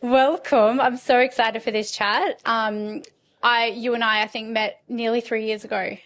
Welcome. I'm so excited for this chat. You and I think, met nearly 3 years ago.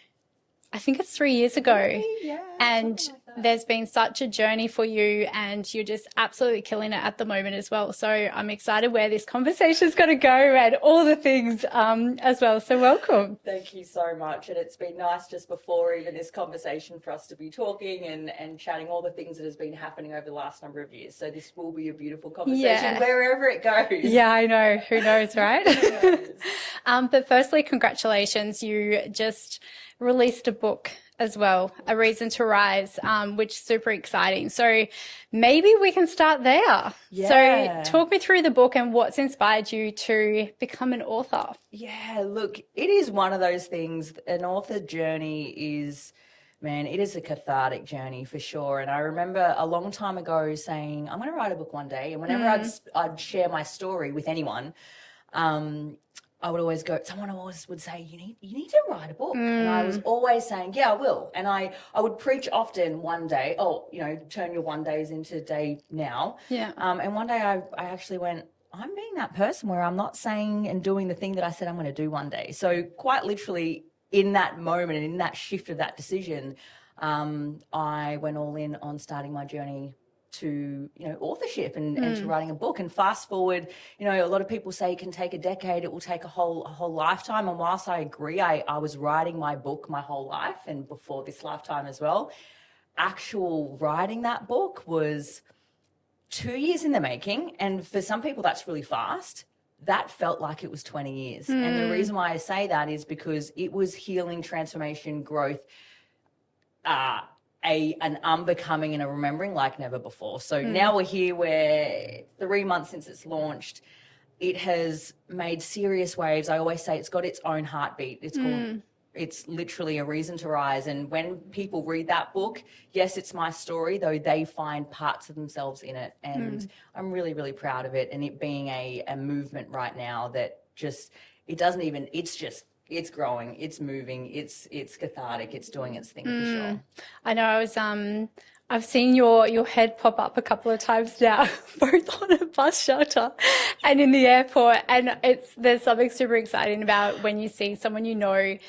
I think it's 3 years ago. Really? Yeah, And something like that. there's been such a journey for you, and you're just absolutely killing it at the moment as well. So I'm excited where this conversation is going to go and all the things as well. So welcome. Thank you so much. And it's been nice just before even this conversation for us to be talking and chatting all the things that has been happening over the last number of years. So this will be a beautiful conversation Yeah. wherever it goes. Yeah, I know. Who knows, right? Who knows? But firstly, congratulations. You just released a book as well, A Reason to Rise, which is super exciting. So maybe we can start there. Yeah. So talk me through the book and what's inspired you to become an author. Yeah, look, it is one of those things. An author journey is, man, it is a cathartic journey for sure. And I remember a long time ago saying, I'm going to write a book one day. And whenever I'd share my story with anyone, I would always go, someone always would say, you need to write a book. And I was always saying, yeah, I will. And I would preach often one day, turn your one days into day now. Yeah. And one day I actually went, I'm being that person where I'm not saying and doing the thing that I said I'm going to do one day. So quite literally in that moment and in that shift of that decision, I went all in on starting my journey to authorship and to writing a book. And fast forward, a lot of people say it can take a decade, it will take a whole lifetime. And whilst I agree, I was writing my book my whole life and before this lifetime as well. Actual writing that book was 2 years in the making, and for some people that's really fast. That felt like it was 20 years. And the reason why I say that is because it was healing, transformation, growth, an unbecoming and a remembering like never before. So now we're here where 3 months since it's launched, it has made serious waves. I always say it's got its own heartbeat. It's literally A Reason to Rise. And when people read that book, yes, it's my story, though they find parts of themselves in it. And I'm really, really proud of it. And it being a movement right now that just, it's growing, it's moving, it's cathartic, it's doing its thing for sure. I know I've seen your head pop up a couple of times now, both on a bus shelter and in the airport. And there's something super exciting about when you see someone be an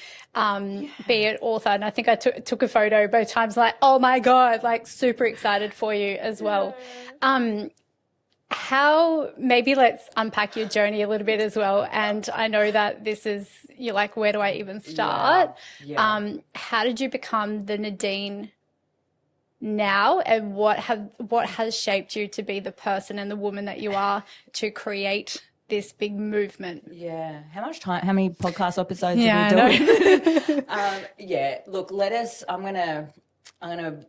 author. And I think I took a photo both times, like, oh my God, like super excited for you as well. Maybe let's unpack your journey a little bit as well. And I know that you're like, where do I even start? Yeah. How did you become the Nadine now, and what has shaped you to be the person and the woman that you are to create this big movement? Yeah. How many podcast episodes are we doing? Look, I'm gonna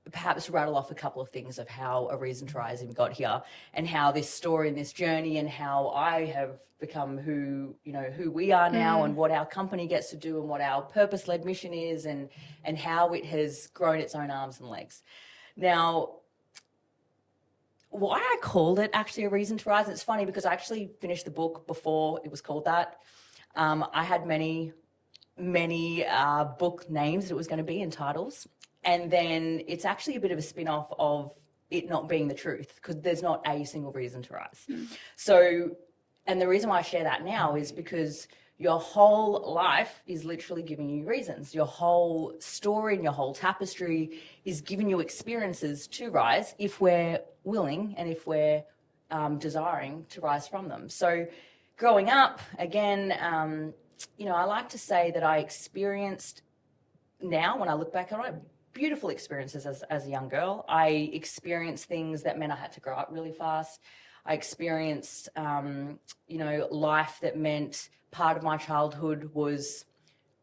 perhaps rattle off a couple of things of how A Reason to Rise got here, and how this story and this journey and how I have become who we are now, and what our company gets to do, and what our purpose-led mission is, and how it has grown its own arms and legs. Now, why I called it actually A Reason to Rise, and it's funny because I actually finished the book before it was called that. I had many book names that it was going to be in titles. And then it's actually a bit of a spin-off of it not being the truth, because there's not a single reason to rise. So, and the reason why I share that now is because your whole life is literally giving you reasons. Your whole story and your whole tapestry is giving you experiences to rise if we're willing and if we're desiring to rise from them. So growing up, again, I like to say that I experienced, now when I look back on it, beautiful experiences as a young girl. I experienced things that meant I had to grow up really fast. I experienced, life that meant part of my childhood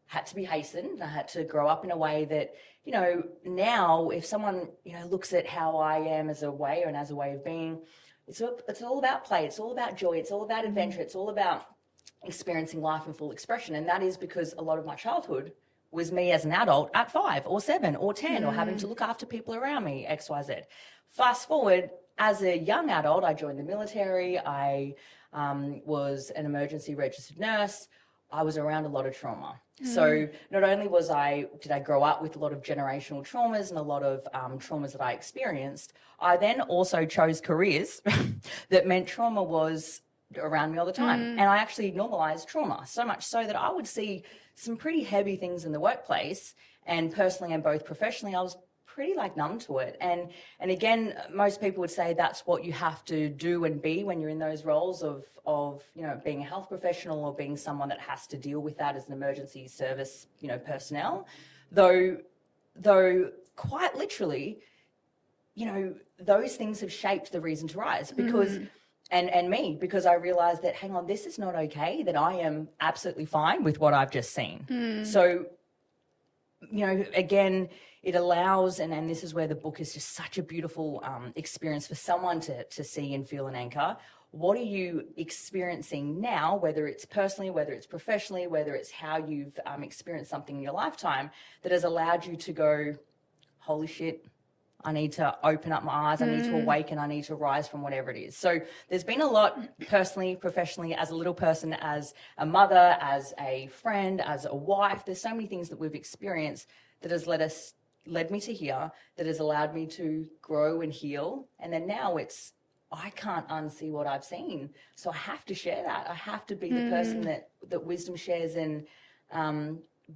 had to be hastened. I had to grow up in a way that, now if someone, looks at how I am as a way of being, it's all about play. It's all about joy. It's all about adventure. It's all about experiencing life in full expression. And that is because a lot of my childhood was me as an adult at 5 or 7 or 10 or having to look after people around me, X, Y, Z. Fast forward, as a young adult, I joined the military. I was an emergency registered nurse. I was around a lot of trauma. So not only did I grow up with a lot of generational traumas and a lot of traumas that I experienced, I then also chose careers that meant trauma was around me all the time. And I actually normalized trauma, so much so that I would see some pretty heavy things in the workplace, and personally and both professionally, I was pretty like numb to it. And again, most people would say that's what you have to do and be when you're in those roles of you know, being a health professional or being someone that has to deal with that as an emergency service, you know, personnel. Though quite literally, you know, those things have shaped the reason to rise, because and me, because I realized that, hang on, this is not okay, that I am absolutely fine with what I've just seen. So, you know, again, it allows, and this is where the book is just such a beautiful experience for someone to see and feel and anchor. What are you experiencing now, whether it's personally, whether it's professionally, whether it's how you've experienced something in your lifetime that has allowed you to go, holy shit, I need to open up my eyes, I need to awaken, I need to rise from whatever it is. So there's been a lot personally, professionally, as a little person, as a mother, as a friend, as a wife. There's so many things that we've experienced that has led me to here, that has allowed me to grow and heal. And then now it's, I can't unsee what I've seen. So I have to share that. I have to be the person that wisdom shares and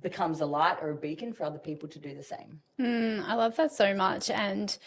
becomes a light or a beacon for other people to do the same. I love that so much. And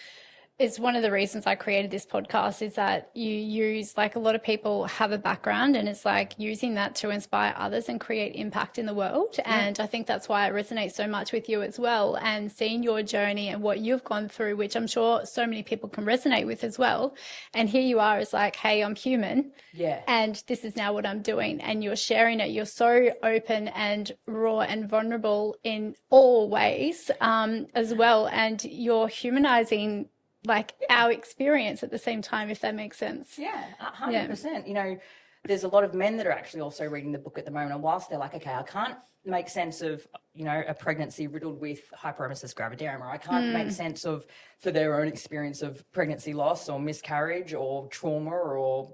it's one of the reasons I created this podcast, is that you use, like, a lot of people have a background, and it's like using that to inspire others and create impact in the world. And I think that's why it resonates so much with you as well, and seeing your journey and what you've gone through, which I'm sure so many people can resonate with as well. And here you are, it's like, hey, I'm human. Yeah. And this is now what I'm doing. And you're sharing it. You're so open and raw and vulnerable in all ways as well. And you're humanizing, like, our experience at the same time, if that makes sense. Yeah, 100%. You know, there's a lot of men that are actually also reading the book at the moment, and whilst they're like, okay, I can't make sense of, you know, a pregnancy riddled with hyperemesis gravidarum, or I can't make sense of, for their own experience of pregnancy loss or miscarriage or trauma or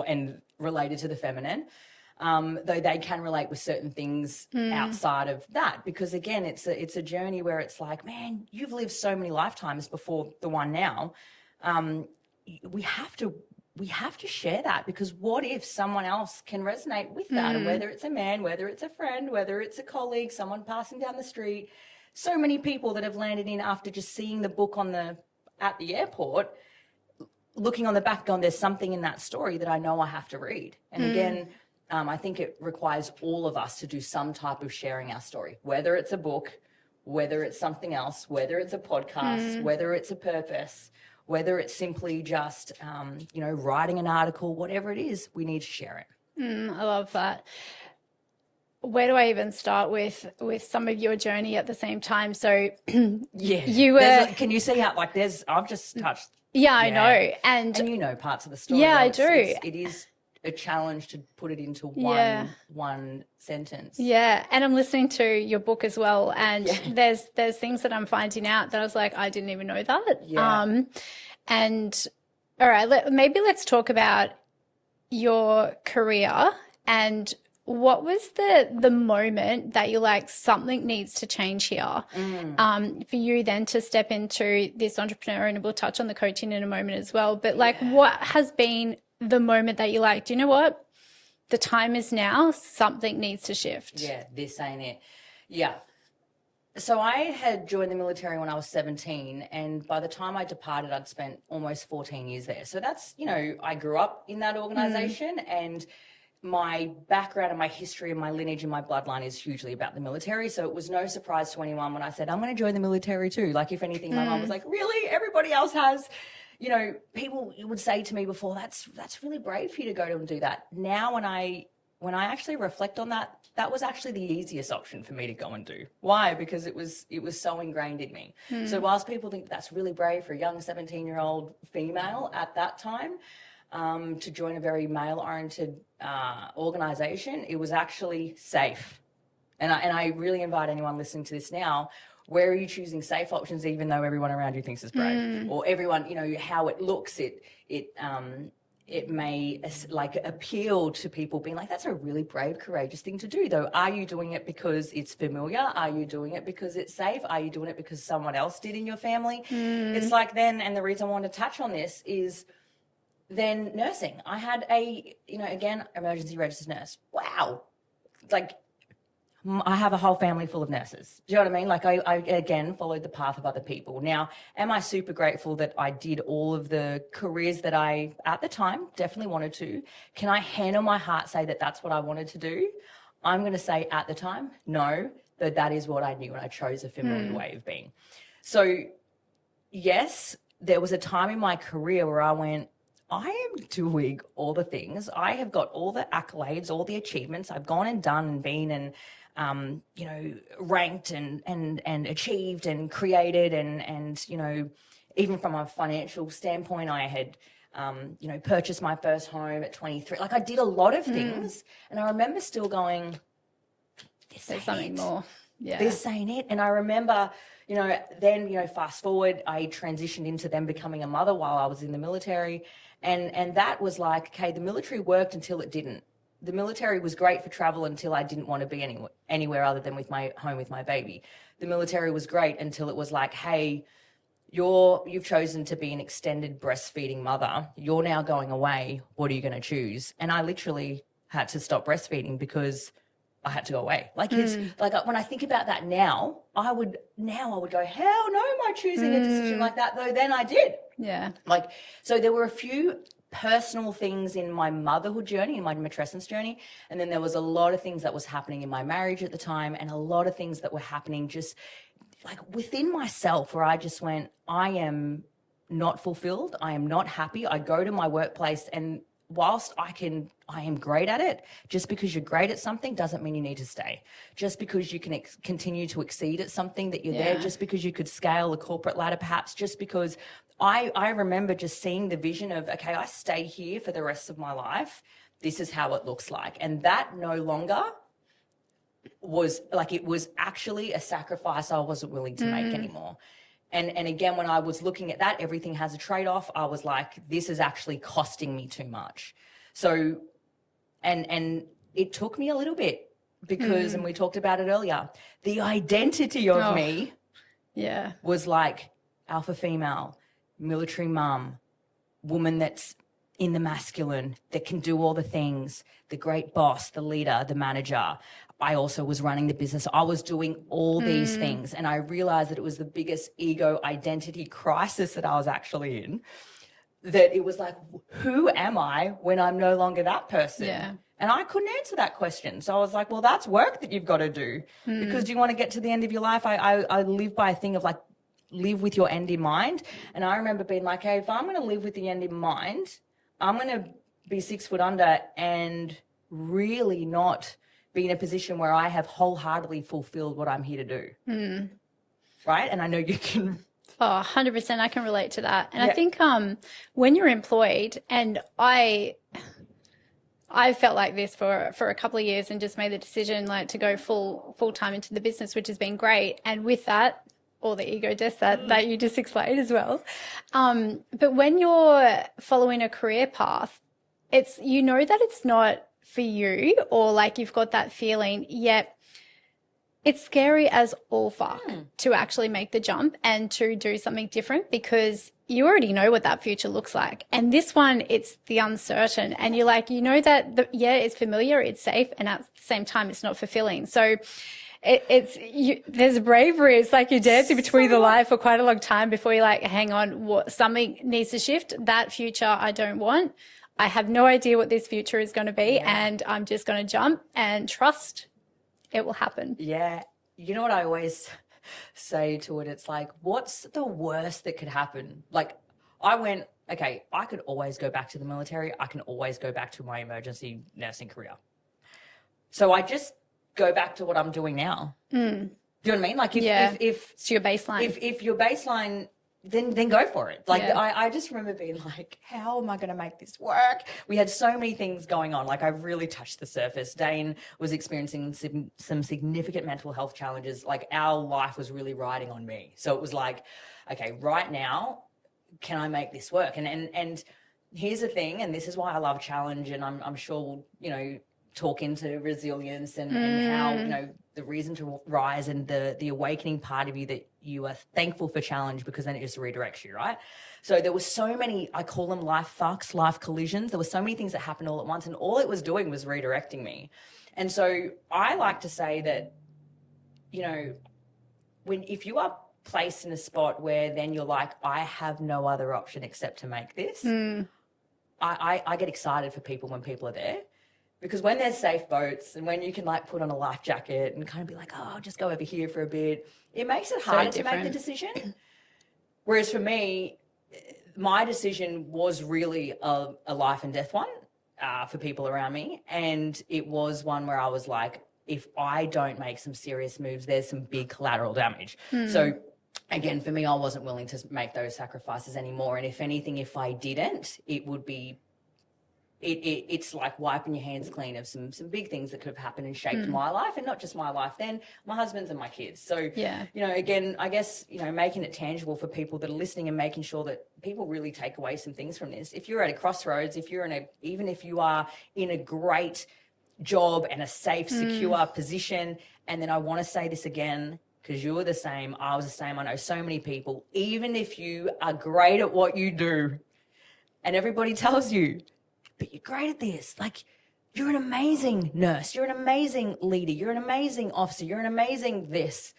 and related to the feminine, though they can relate with certain things outside of that, because again, it's a journey where it's like, man, you've lived so many lifetimes before the one now. We have to share that, because what if someone else can resonate with that? And whether it's a man, whether it's a friend, whether it's a colleague, someone passing down the street, so many people that have landed in after just seeing the book at the airport, looking on the back, going, there's something in that story that I know I have to read. And again, I think it requires all of us to do some type of sharing our story, whether it's a book, whether it's something else, whether it's a podcast, whether it's a purpose, whether it's simply just, you know, writing an article, whatever it is, we need to share it. I love that. Where do I even start with some of your journey at the same time? So Yeah, you were, can you see how, like, I've just touched. Yeah, I know. And you know parts of the story. Yeah, I though. do. It is a challenge to put it into one sentence. Yeah, and I'm listening to your book as well, and there's things that I'm finding out that I was like, I didn't even know that. Yeah. And all right, maybe let's talk about your career, and what was the moment that you're like, something needs to change here, for you then to step into this entrepreneur, and we'll touch on the coaching in a moment as well. But like, what has been the moment that you're like, do you know what? The time is now, something needs to shift. Yeah, this ain't it. Yeah. So I had joined the military when I was 17, and by the time I departed, I'd spent almost 14 years there. So that's, you know, I grew up in that organization, and my background and my history and my lineage and my bloodline is hugely about the military. So it was no surprise to anyone when I said, I'm going to join the military too. Like, if anything, my mum was like, really? Everybody else has. You know, people would say to me before, that's really brave for you to go and do that. Now, when I actually reflect on that, that was actually the easiest option for me to go and do. Why? Because it was so ingrained in me. So whilst people think that's really brave for a young 17-year-old female at that time, to join a very male-oriented organization, it was actually safe. And I really invite anyone listening to this now, where are you choosing safe options, even though everyone around you thinks it's brave? Or everyone, you know, how it looks, it may like appeal to people being like, that's a really brave, courageous thing to do, though. Are you doing it because it's familiar? Are you doing it because it's safe? Are you doing it because someone else did in your family? It's like then, and the reason I want to touch on this is then nursing. I had again, emergency registered nurse. Wow. Like, I have a whole family full of nurses. Do you know what I mean? Like, I again followed the path of other people. Now, am I super grateful that I did all of the careers that I, at the time, definitely wanted to? Can I hand on my heart say that that's what I wanted to do? I'm going to say at the time, no, that is what I knew, and I chose a familiar way of being. So, yes, there was a time in my career where I went, I am doing all the things. I have got all the accolades, all the achievements. I've gone and done and been and, ranked and achieved and created and, even from a financial standpoint, I had, purchased my first home at 23. Like, I did a lot of things, and I remember still going, There's something more. Yeah. This ain't it. And I remember, then, fast forward, I transitioned into them becoming a mother while I was in the military. And that was like, okay, the military worked until it didn't. The military was great for travel until I didn't want to be anywhere other than with my baby. The military was great until it was like, hey, you've chosen to be an extended breastfeeding mother. You're now going away. What are you going to choose? And I literally had to stop breastfeeding because I had to go away. Like, it's like, when I think about that now, I would go, hell no, am I choosing a decision like that? Though then I did. Yeah. Like, so there were a few personal things in my motherhood journey, in my matrescence journey. And then there was a lot of things that was happening in my marriage at the time, and a lot of things that were happening just like within myself, where I just went, I am not fulfilled. I am not happy. I go to my workplace, and whilst I am great at it, just because you're great at something doesn't mean you need to stay. Just because you can continue to exceed at something that you're there, just because you could scale a corporate ladder, perhaps, just because I remember just seeing the vision of, okay, I stay here for the rest of my life. This is how it looks like. And that no longer was like, it was actually a sacrifice I wasn't willing to make anymore. And again, when I was looking at that, everything has a trade-off. I was like, this is actually costing me too much. So, and it took me a little bit because, and we talked about it earlier, the identity of me was like alpha female, military mum, woman that's in the masculine, that can do all the things, the great boss, the leader, the manager. I also was running the business. I was doing all these things. And I realized that it was the biggest ego identity crisis that I was actually in. That it was like, who am I when I'm no longer that person? Yeah. And I couldn't answer that question. So I was like, well, that's work that you've got to do. Because do you want to get to the end of your life? I live by a thing of like, live with your end in mind. And I remember being like, hey, if I'm going to live with the end in mind, I'm going to be 6 foot under and really not be in a position where I have wholeheartedly fulfilled what I'm here to do. Right? And I know you can. Oh, 100%. I can relate to that. And I think when you're employed, and I felt like this for a couple of years and just made the decision like to go full time into the business, which has been great. And with that, all the ego deaths that you just explained as well. But when you're following a career path, it's, you know that it's not for you, or like you've got that feeling, yet it's scary as all fuck to actually make the jump and to do something different, because you already know what that future looks like. And this one, it's the uncertain, and you're like, you know that it's familiar, it's safe, and at the same time it's not fulfilling. So there's bravery. It's like you're dancing between the line for quite a long time before you're like, hang on, something needs to shift. That future I don't want. I have no idea what this future is going to be, and I'm just going to jump and trust it will happen. Yeah. You know what I always say to it? It's like, what's the worst that could happen? Like, I went, okay, I could always go back to the military. I can always go back to my emergency nursing career. So I just go back to what I'm doing now. Do you know what I mean? Like, if it's your baseline. If your baseline, then go for it. Like, I just remember being like, how am I going to make this work? We had so many things going on. Like, I really touched the surface. Dane was experiencing some significant mental health challenges. Like, our life was really riding on me. So it was like, okay, right now, can I make this work? And here's the thing, and this is why I love challenge, and I'm sure we'll, talk into resilience and how, the reason to rise and the awakening part of you that you are thankful for challenge, because then it just redirects you, right? So there were so many, I call them life fucks, life collisions. There were so many things that happened all at once, and all it was doing was redirecting me. And so I like to say that, you know, if you are placed in a spot where then you're like, I have no other option except to make this, I get excited for people when people are there. Because when there's safe boats and when you can like put on a life jacket and kind of be like, oh, I'll just go over here for a bit, it makes it harder to make the decision. Whereas for me, my decision was really a life and death one for people around me. And it was one where I was like, if I don't make some serious moves, there's some big collateral damage. So again, for me, I wasn't willing to make those sacrifices anymore. And if anything, if I didn't, it would be, it's like wiping your hands clean of some big things that could have happened and shaped my life, and not just my life then, my husband's and my kids. So, you know, again, I guess, you know, making it tangible for people that are listening and making sure that people really take away some things from this. If you're at a crossroads, if you're even if you are in a great job and a safe, secure position, and then I want to say this again, because you're the same, I was the same, I know so many people, even if you are great at what you do and everybody tells you, but you're great at this, like you're an amazing nurse, you're an amazing leader, you're an amazing officer, you're an amazing this,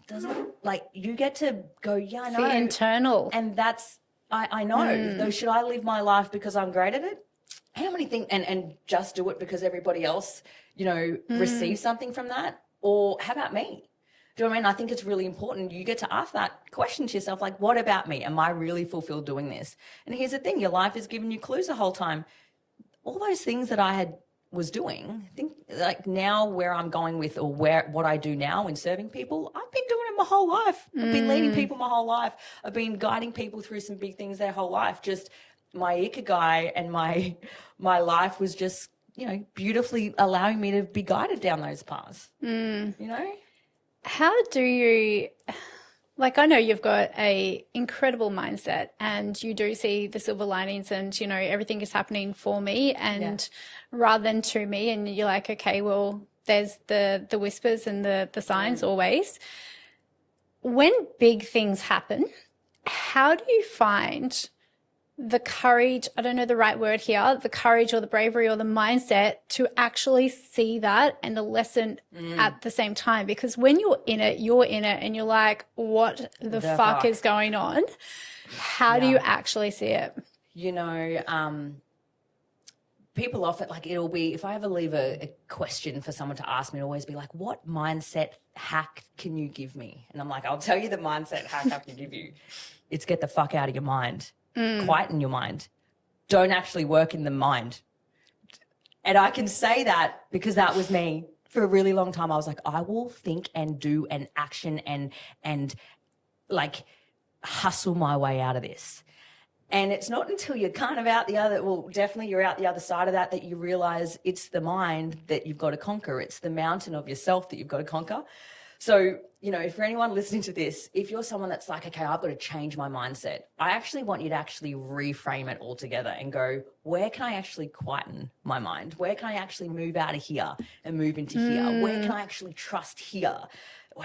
doesn't, like, you get to go, yeah, I know. The internal. And that's, I know, though, should I live my life because I'm great at it? How many things, and just do it because everybody else, you know, receives something from that? Or how about me? Do you know what I mean? I think it's really important. You get to ask that question to yourself, like, what about me? Am I really fulfilled doing this? And here's the thing, your life has given you clues the whole time. All those things that I was doing, I think, like, now where I'm going with, or what I do now in serving people, I've been doing it my whole life. I've been leading people my whole life. I've been guiding people through some big things their whole life. Just my ikigai and my life was just, you know, beautifully allowing me to be guided down those paths. You know? How do you, like, I know you've got a incredible mindset and you do see the silver linings and, you know, everything is happening for me and rather than to me, and you're like, okay, well, there's the whispers and the signs always. When big things happen, how do you find the courage, I don't know the right word here, the courage or the bravery or the mindset to actually see that and the lesson at the same time? Because when you're in it and you're like, what the fuck is going on? How do you actually see it? You know, people often, like, it'll be, if I ever leave a question for someone to ask me, it'll always be like, what mindset hack can you give me? And I'm like, I'll tell you the mindset hack I can give you. It's get the fuck out of your mind. Quieten your mind. Don't actually work in the mind. And I can say that because that was me for a really long time. I was like, I will think and do and action and like hustle my way out of this. And it's not until you're kind of out the other, well, definitely you're out the other side of that, that you realize it's the mind that you've got to conquer. It's the mountain of yourself that you've got to conquer. So, you know, for anyone listening to this, if you're someone that's like, okay, I've got to change my mindset, I actually want you to actually reframe it altogether and go, where can I actually quieten my mind? Where can I actually move out of here and move into here? Where can I actually trust here?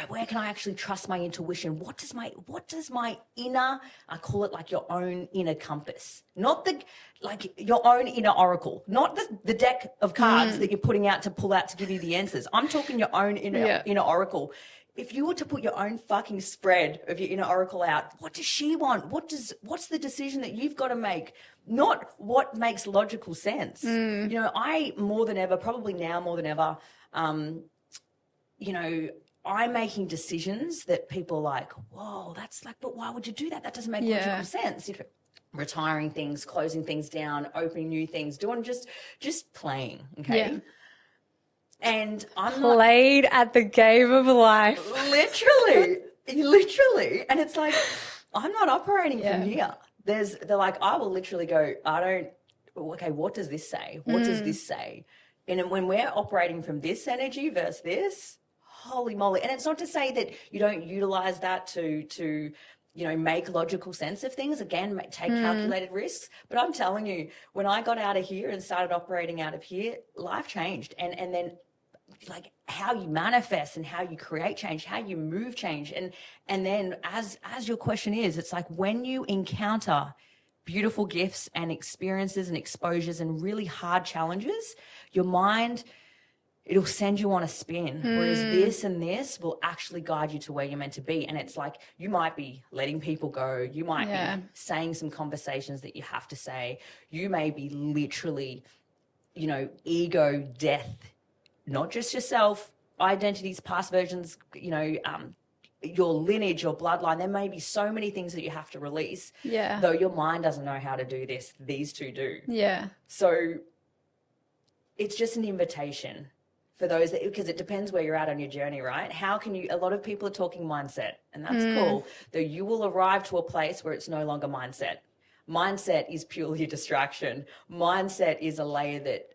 Where can I actually trust my intuition? What does my inner, I call it like your own inner compass, not like your own inner oracle, not the deck of cards that you're putting out to pull out to give you the answers. I'm talking your own inner oracle. If you were to put your own fucking spread of your inner oracle out, what does she want? What's the decision that you've got to make? Not what makes logical sense. You know, I more than ever, probably now more than ever, you know, I'm making decisions that people are like, whoa, that's like, but why would you do that? That doesn't make logical sense. You know, retiring things, closing things down, opening new things, doing just playing, okay? Yeah. And I'm played at the game of life. Literally. And it's like, I'm not operating from here. They're like, I will literally go, okay, what does this say? What does this say? And when we're operating from this energy versus this, holy moly. And it's not to say that you don't utilize that to you know, make logical sense of things. Again, take calculated risks. But I'm telling you, when I got out of here and started operating out of here, life changed. And then like how you manifest and how you create change, how you move change. And then as your question is, it's like when you encounter beautiful gifts and experiences and exposures and really hard challenges, your mind, it'll send you on a spin. Whereas this and this will actually guide you to where you're meant to be. And it's like, you might be letting people go. You might be saying some conversations that you have to say. You may be literally, you know, ego death, not just yourself, identities, past versions, you know, your lineage, your bloodline. There may be so many things that you have to release. Yeah. Though your mind doesn't know how to do this, these two do. Yeah. So it's just an invitation for those that, because it depends where you're at on your journey, right? How can you, a lot of people are talking mindset, and that's cool. Though you will arrive to a place where it's no longer mindset. Mindset is purely a distraction. Mindset is a layer that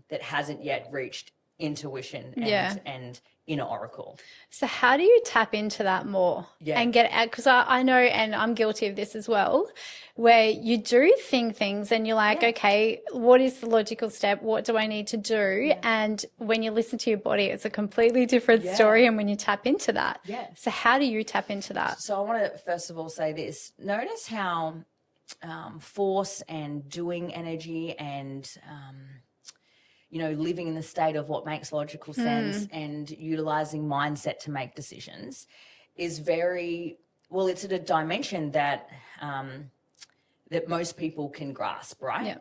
that hasn't yet reached intuition and inner oracle. So how do you tap into that more and get out? Because I know, and I'm guilty of this as well, where you do think things and you're like, okay, what is the logical step? What do I need to do? And when you listen to your body, it's a completely different story. And when you tap into that. So how do you tap into that? So I want to first of all say this. Notice how force and doing energy and you know, living in the state of what makes logical sense and utilizing mindset to make decisions is very, well, it's at a dimension that that most people can grasp, right? Yeah.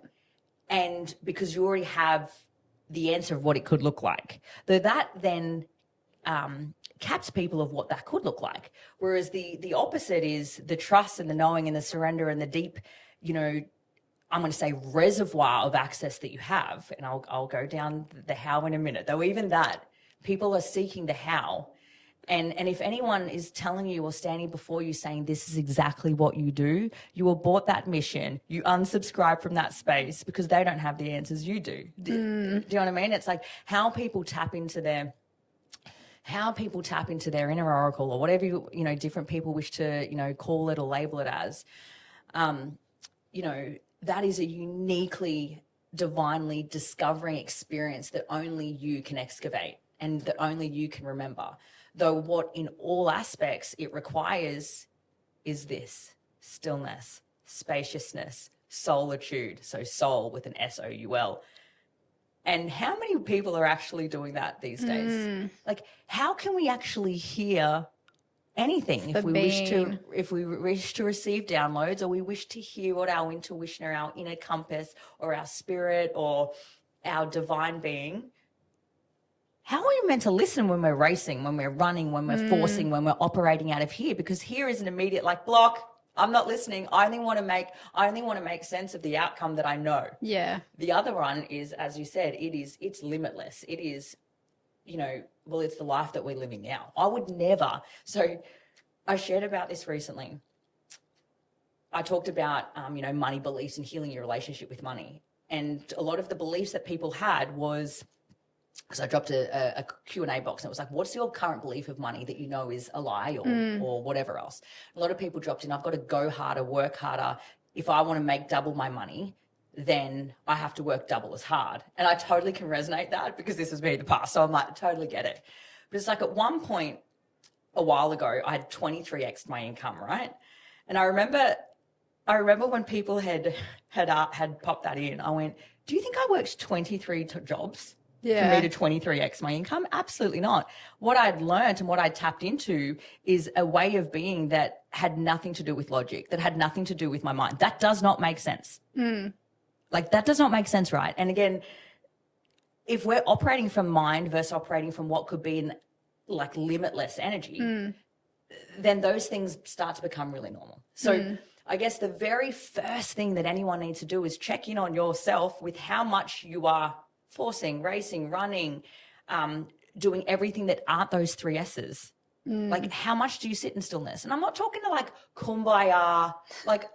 And because you already have the answer of what it could look like. Though that then caps people of what that could look like. Whereas the opposite is the trust and the knowing and the surrender and the deep, you know, I'm going to say reservoir of access that you have. And I'll go down the how in a minute. Though even that, people are seeking the how. And if anyone is telling you or standing before you saying this is exactly what you do, you abort that mission. You unsubscribe from that space because they don't have the answers you do. Do you know what I mean? It's like how people tap into their inner oracle or whatever, you know, different people wish to, you know, call it or label it as, you know, that is a uniquely, divinely discovering experience that only you can excavate and that only you can remember. Though what in all aspects it requires is this: stillness, spaciousness, solitude. So soul with an S-O-U-L. And how many people are actually doing that these days? Like, how can we actually hear anything if we wish to receive downloads, or we wish to hear what our intuition or our inner compass or our spirit or our divine being? How are we meant to listen when we're racing, when we're running, when we're forcing, when we're operating out of here? Because here is an immediate like block. I'm not listening. I only want to make sense of the outcome that I know. Yeah. The other one is, as you said, it's limitless. It is, you know, well, it's the life that we're living now. I would never. So I shared about this recently. I talked about, you know, money beliefs and healing your relationship with money. And a lot of the beliefs that people had was, because I dropped a Q&A box and it was like, what's your current belief of money that you know is a lie or whatever else? A lot of people dropped in, I've got to go harder, work harder. If I want to make double my money, then I have to work double as hard. And I totally can resonate that because this has been the past. So I'm like, totally get it. But it's like at one point a while ago, I had 23x my income, right? And I remember when people had popped that in, I went, do you think I worked 23 jobs for me to 23x my income? Absolutely not. What I'd learned and what I tapped into is a way of being that had nothing to do with logic, that had nothing to do with my mind. That does not make sense. Like, that does not make sense, right? And again, if we're operating from mind versus operating from what could be an like limitless energy, then those things start to become really normal. So I guess the very first thing that anyone needs to do is check in on yourself with how much you are forcing, racing, running, doing everything that aren't those three S's. Like, how much do you sit in stillness? And I'm not talking to like kumbaya, like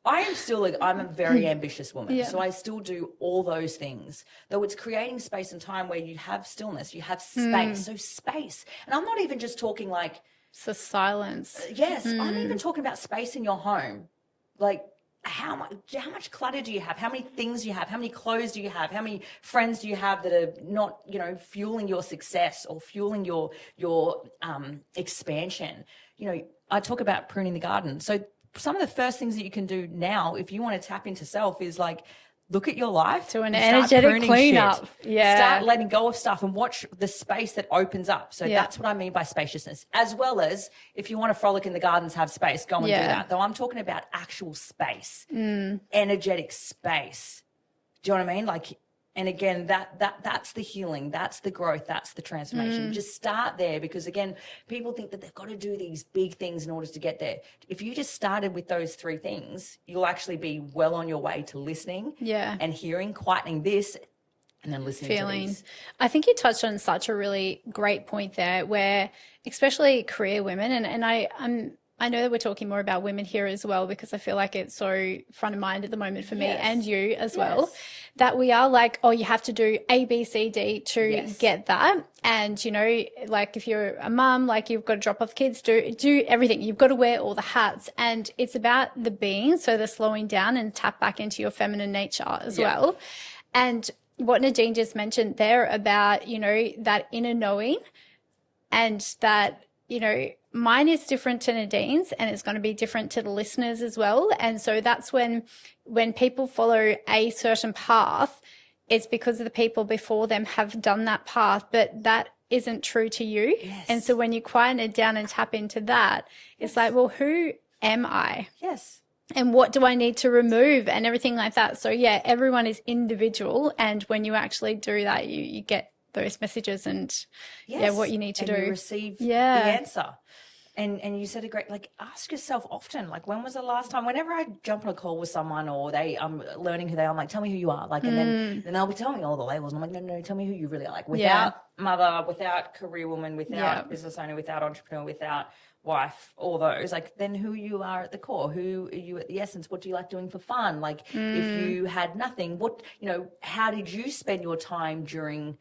I'm a very ambitious woman. So I still do all those things, though it's creating space and time where you have stillness, you have space. So space. And I'm not even just talking like, so silence. yes, I'm even talking about space in your home. Like, how much clutter do you have? How many things do you have? How many clothes do you have? How many friends do you have that are not, you know, fueling your success or fueling your expansion? You know, I talk about pruning the garden. So some of the first things that you can do now, if you want to tap into self, is like, look at your life. Do an and start energetic pruning cleanup. shit. Yeah. Start letting go of stuff and watch the space that opens up. So that's what I mean by spaciousness. As well as if you want to frolic in the gardens, have space, go and do that. Though I'm talking about actual space, energetic space. Do you know what I mean? Like, and again, that's the healing, that's the growth, that's the transformation. Just start there, because again, people think that they've got to do these big things in order to get there. If you just started with those 3 things, you'll actually be well on your way to listening and hearing, quietening this, and then listening to these. I think you touched on such a really great point there, where especially career women, and I know that we're talking more about women here as well, because I feel like it's so front of mind at the moment for me and you as well, that we are like, oh, you have to do A, B, C, D to get that. And, you know, like if you're a mum, like you've got to drop off kids, do everything. You've got to wear all the hats. And it's about the being, so the slowing down and tap back into your feminine nature as well. And what Nadine just mentioned there about, you know, that inner knowing, and that, you know, mine is different to Nadine's, and it's going to be different to the listeners as well. And so that's when people follow a certain path, it's because the people before them have done that path, but that isn't true to you. And so when you quieten it down and tap into that, it's like, well, who am I? And what do I need to remove, and everything like that. So yeah, everyone is individual. And when you actually do that, you get those messages and what you need to do. You receive the answer. And you said a great, like, ask yourself often, like, when was the last time, whenever I jump on a call with someone, or I'm learning who they are, I'm like, tell me who you are. Like, and then they'll be telling me all the labels. And I'm like, no, tell me who you really are. Like, without mother, without career woman, without business owner, without entrepreneur, without wife, all those, like, then who you are at the core, who are you at the essence, what do you like doing for fun? Like, if you had nothing, what, you know, how did you spend your time during,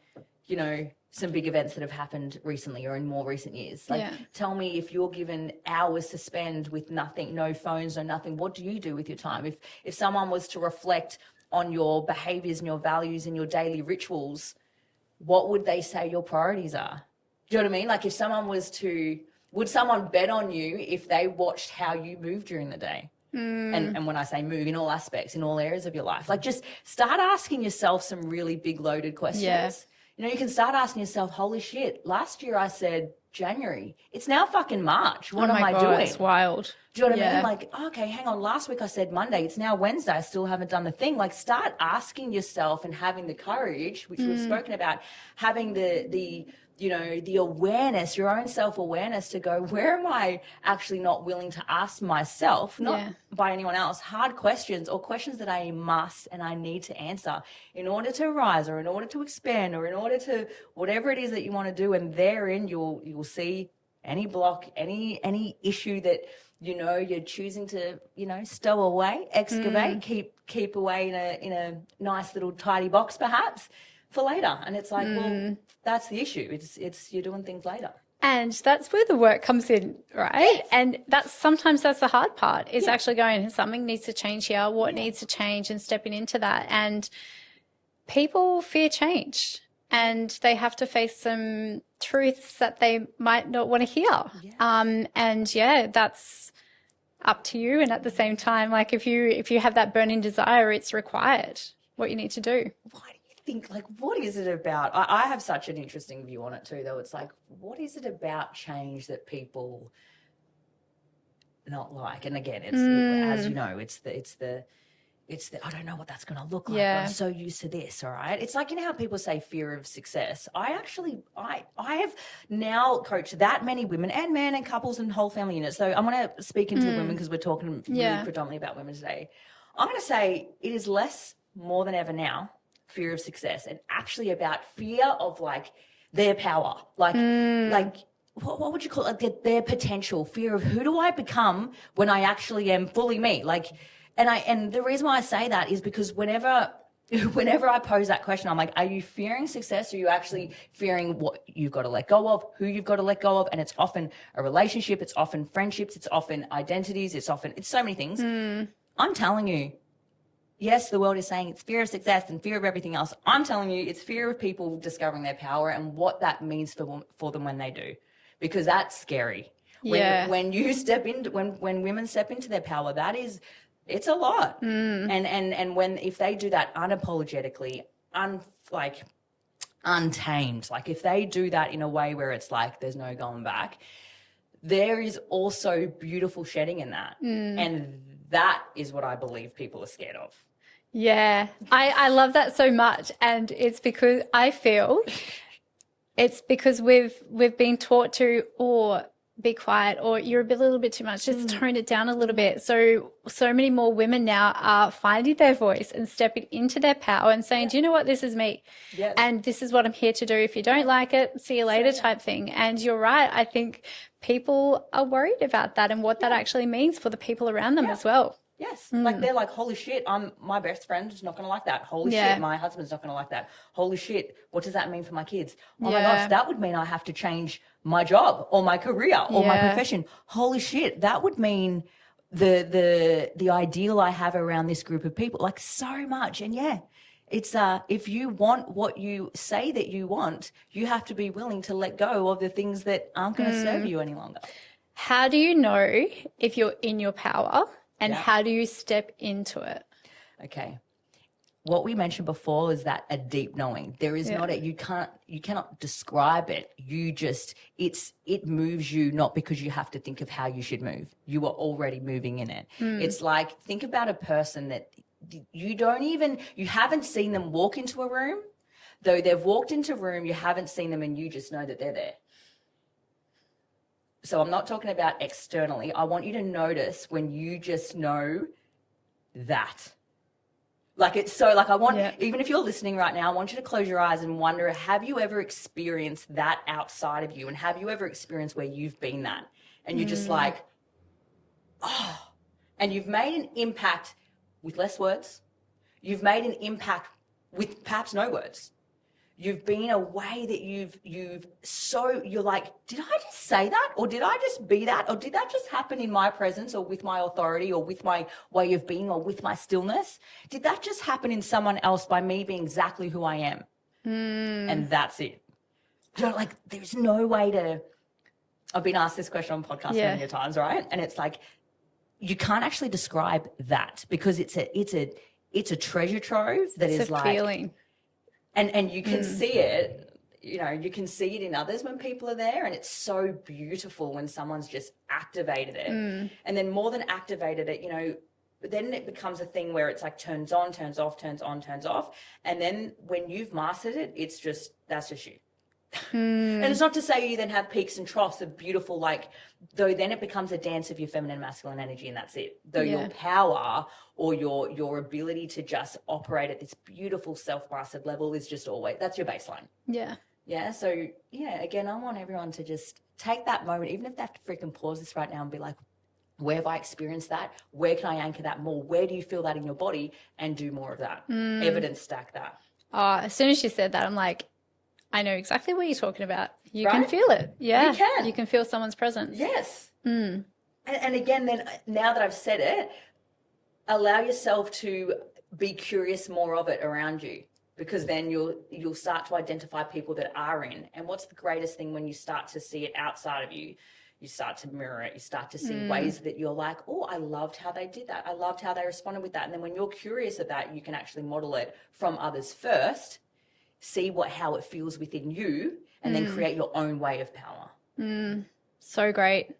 you know, some big events that have happened recently or in more recent years? Like, tell me, if you're given hours to spend with nothing, no phones, no nothing, what do you do with your time? If someone was to reflect on your behaviors and your values and your daily rituals, what would they say your priorities are? Do you know what I mean? Like, if someone was to, would someone bet on you if they watched how you move during the day? And when I say move, in all aspects, in all areas of your life, like, just start asking yourself some really big loaded questions. You know, you can start asking yourself, holy shit, last year I said January. It's now fucking March. What am I doing? It's wild. Do you know what I mean? Like, okay, hang on. Last week I said Monday. It's now Wednesday. I still haven't done the thing. Like, start asking yourself and having the courage, which we've spoken about, having the you know, the awareness, your own self-awareness, to go, where am I actually not willing to ask myself, not by anyone else, hard questions, or questions that I must and I need to answer in order to rise, or in order to expand, or in order to whatever it is that you want to do. And therein you'll see any block, any issue that, you know, you're choosing to, you know, stow away, excavate, keep away in a nice little tidy box perhaps for later. And it's like, well, that's the issue. It's you're doing things later. And that's where the work comes in, right? And sometimes that's the hard part, is actually going, something needs to change here, what needs to change, and stepping into that. And people fear change, and they have to face some truths that they might not want to hear. That's up to you. And at the same time, like, if you have that burning desire, it's required what you need to do. Why do you think, like, what is it about? I have such an interesting view on it too, though. It's like, what is it about change that people not like? And again, it's as you know, it's the I don't know what that's going to look like. I'm so used to this. All right. It's like, you know how people say fear of success. I have now coached that many women and men and couples and whole family units. So I'm going to speak into women, because we're talking really predominantly about women today. I'm going to say it is more than ever now, fear of success, and actually about fear of, like, their power, like what would you call it? Their potential, fear of, who do I become when I actually am fully me? Like, and the reason why I say that is because whenever I pose that question, I'm like, are you fearing success, or are you actually fearing what you've got to let go of, who you've got to let go of? And it's often a relationship, it's often friendships, it's often identities, it's so many things. I'm telling you, yes, the world is saying it's fear of success and fear of everything else. I'm telling you, it's fear of people discovering their power and what that means for them when they do, because that's scary. Yeah. When you step into when women step into their power, it's a lot. And when if they do that unapologetically, untamed, like if they do that in a way where it's like there's no going back, there is also beautiful shedding in that. And that is what I believe people are scared of. Yeah, I love that so much. And it's because I feel it's because we've been taught to, or be quiet, or you're a little bit too much, just tone it down a little bit. So many more women now are finding their voice and stepping into their power and saying, do you know what, this is me. Yes. And this is what I'm here to do. If you don't like it, see you later type thing. And you're right. I think people are worried about that and what that actually means for the people around them as well. Yes. Like they're like, holy shit, my best friend is not going to like that. Holy shit, my husband's not going to like that. Holy shit, what does that mean for my kids? Oh my gosh, that would mean I have to change my job or my career or my profession. Holy shit, that would mean the ideal I have around this group of people, like so much. And it's if you want what you say that you want, you have to be willing to let go of the things that aren't going to serve you any longer. How do you know if you're in your power? And how do you step into it? Okay. What we mentioned before is that a deep knowing. There is not you cannot describe it. It moves you not because you have to think of how you should move. You are already moving in it. It's like, think about a person that you haven't seen them walk into a room, though they've walked into a room, you haven't seen them and you just know that they're there. So I'm not talking about externally. I want you to notice when you just know that. Like it's so like even if you're listening right now, I want you to close your eyes and wonder, have you ever experienced that outside of you? And have you ever experienced where you've been that? And you're just like, oh, and you've made an impact with less words. You've made an impact with perhaps no words. You've been a way that you're like, did I just say that? Or did I just be that? Or did that just happen in my presence or with my authority or with my way of being or with my stillness? Did that just happen in someone else by me being exactly who I am? And that's it. Like, there's no way to, I've been asked this question on podcasts many times, right? And it's like, you can't actually describe that because it's a treasure trove that is like, feeling. And you can see it, you can see it in others when people are there. And it's so beautiful when someone's just activated it. And then more than activated it, then it becomes a thing where it's like turns on, turns off, turns on, turns off. And then when you've mastered it, that's just you. And it's not to say you then have peaks and troughs of beautiful, though then it becomes a dance of your feminine and masculine energy and that's it. Though your power or your ability to just operate at this beautiful self-mastered level is just always, that's your baseline. Yeah. Yeah. So again, I want everyone to just take that moment, even if they have to freaking pause this right now and be like, where have I experienced that? Where can I anchor that more? Where do you feel that in your body? And do more of that. Evidence stack that. As soon as you said that, I'm like, I know exactly what you're talking about. You right? can feel it. Yeah. You can. You can feel someone's presence. Yes. And again, then now that I've said it, allow yourself to be curious more of it around you, because then you'll start to identify people that are in. And what's the greatest thing when you start to see it outside of you? You start to mirror it. You start to see ways that you're like, oh, I loved how they did that. I loved how they responded with that. And then when you're curious of that, you can actually model it from others first, see how it feels within you, and then create your own way of power. So great.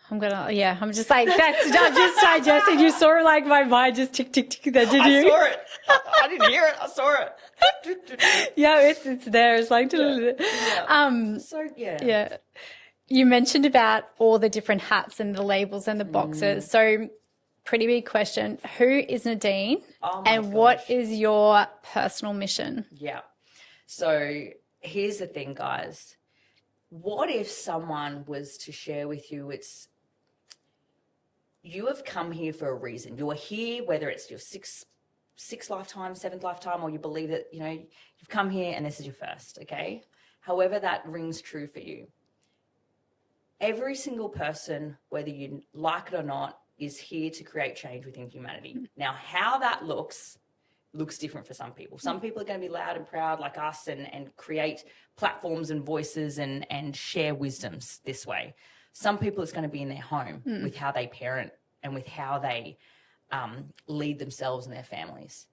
I'm just like, I'm just digesting. You saw like my mind just tick, tick, tick there, did you? I saw it. I didn't hear it. I saw it. It's there. It's like, yeah. You mentioned about all the different hats and the labels and the boxes. So pretty big question. Who is Nadine and what is your personal mission? Yeah. So here's the thing, guys. What if someone was to share with you, you have come here for a reason. You are here, whether it's your sixth lifetime, seventh lifetime, or you believe that, you've come here and this is your first, okay? However that rings true for you. Every single person, whether you like it or not, is here to create change within humanity. Now, how that looks different for some people. Some people are going to be loud and proud like us and create platforms and voices and share wisdoms this way. Some people, it's going to be in their home with how they parent and with how they lead themselves and their families.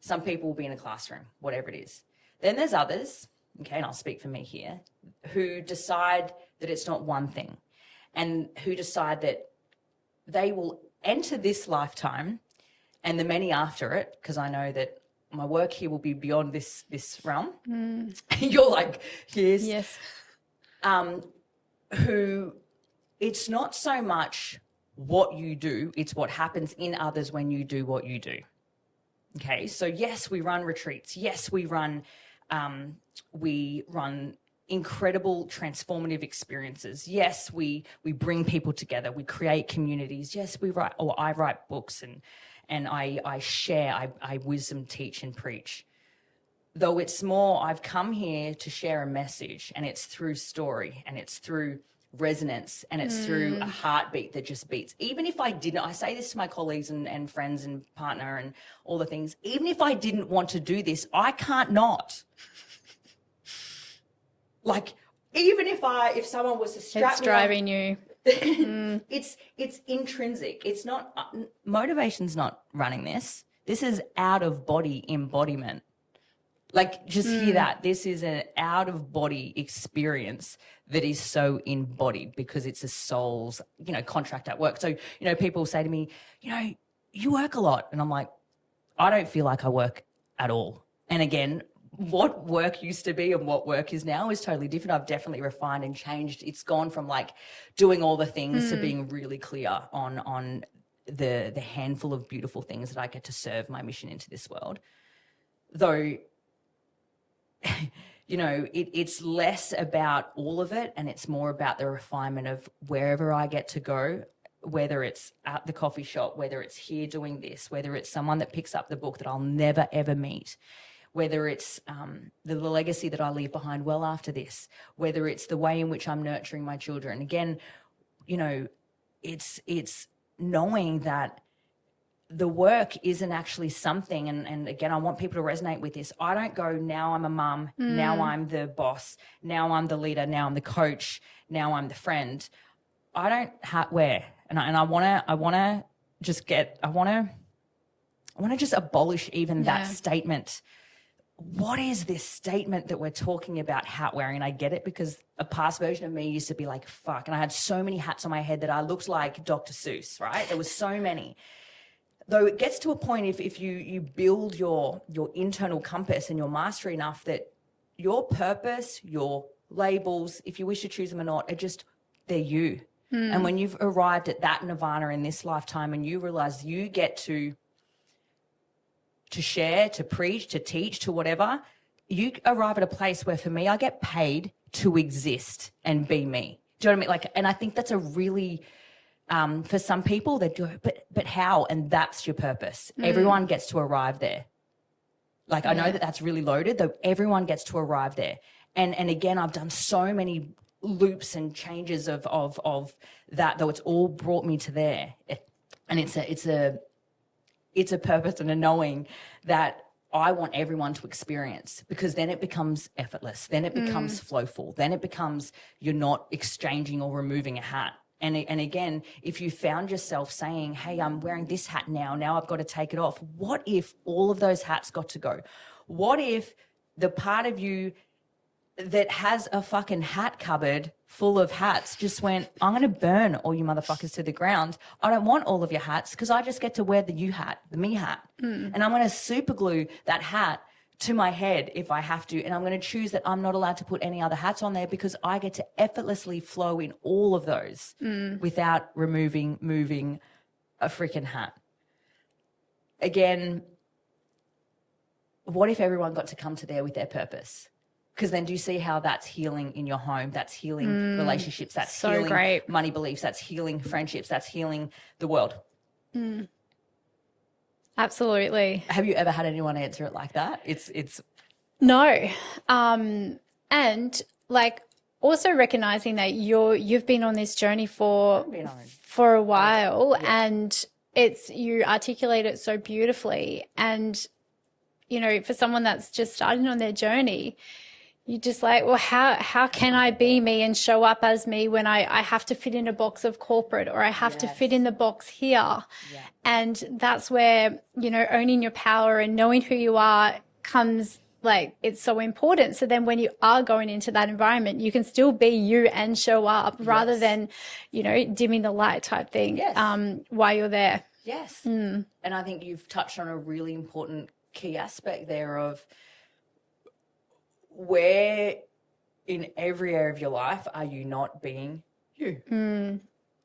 Some people will be in a classroom, whatever it is. Then there's others, okay, and I'll speak for me here, who decide that it's not one thing, and who decide that they will enter this lifetime and the many after it, because I know that my work here will be beyond this realm. You're like, yes. Who it's not so much what you do, it's what happens in others when you do what you do. Okay, so yes, we run retreats. Yes, we run incredible transformative experiences. Yes, we bring people together. We create communities. Yes, I write books and I share, I wisdom teach and preach. Though it's more, I've come here to share a message, and it's through story, and it's through resonance, and it's through a heartbeat that just beats. Even if I didn't, I say this to my colleagues and friends and partner and all the things, even if I didn't want to do this, I can't not. Like, even if someone was to strap It's driving you. It's intrinsic. It's not, motivation's not running this. This is out of body embodiment. Like, just hear that. This is an out of body experience that is so embodied because it's a soul's, contract at work. So, people say to me, you work a lot. And I'm like, I don't feel like I work at all. And again, what work used to be and what work is now is totally different. I've definitely refined and changed. It's gone from like doing all the things to being really clear on the handful of beautiful things that I get to serve my mission into this world. Though, it's less about all of it, and it's more about the refinement of wherever I get to go, whether it's at the coffee shop, whether it's here doing this, whether it's someone that picks up the book that I'll never, ever meet, whether it's the legacy that I leave behind well after this, whether it's the way in which I'm nurturing my children. Again, it's knowing that the work isn't actually something, and again, I want people to resonate with this. I don't go, now I'm a mum, now I'm the boss, now I'm the leader, now I'm the coach, now I'm the friend. I don't where, and I want to just abolish even that statement. What is this statement that we're talking about hat wearing? And I get it, because a past version of me used to be like, fuck, and I had so many hats on my head that I looked like Dr. Seuss, right? There was so many. Though it gets to a point, if you build your internal compass and your mastery enough, that your purpose, your labels, if you wish to choose them or not, they're you. And when you've arrived at that nirvana in this lifetime and you realize you get to share, to preach, to teach, to whatever, you arrive at a place where, for me, I get paid to exist and be me. Do you know what I mean? And I think that's a really... for some people, they do, but how? And that's your purpose. Everyone gets to arrive there. Like, I know that that's really loaded, though everyone gets to arrive there. And again, I've done so many loops and changes of that, though it's all brought me to there. And it's a purpose and a knowing that I want everyone to experience, because then it becomes effortless. Then it becomes flowful. Then it becomes, you're not exchanging or removing a hat. And again, if you found yourself saying, hey, I'm wearing this hat now I've got to take it off. What if all of those hats got to go? What if the part of you that has a fucking hat cupboard full of hats just went, I'm going to burn all you motherfuckers to the ground. I don't want all of your hats, because I just get to wear the you hat, the me hat. And I'm going to super glue that hat to my head if I have to, and I'm going to choose that I'm not allowed to put any other hats on there, because I get to effortlessly flow in all of those without moving a freaking hat. Again, what if everyone got to come to there with their purpose? Because then do you see how that's healing in your home? That's healing relationships. That's so healing great. Money beliefs. That's healing friendships. That's healing the world. Absolutely. Have you ever had anyone answer it like that? It's No. And like, also recognizing that you've been on this journey for Been on it. a while, and you articulate it so beautifully. And for someone that's just starting on their journey, you just like, well, how can I be me and show up as me when I have to fit in a box of corporate, or I have to fit in the box here? Yeah. And that's where, owning your power and knowing who you are comes, like, it's so important. So then when you are going into that environment, you can still be you and show up rather than, dimming the light type thing while you're there. Yes. And I think you've touched on a really important key aspect there of where in every area of your life are you not being you?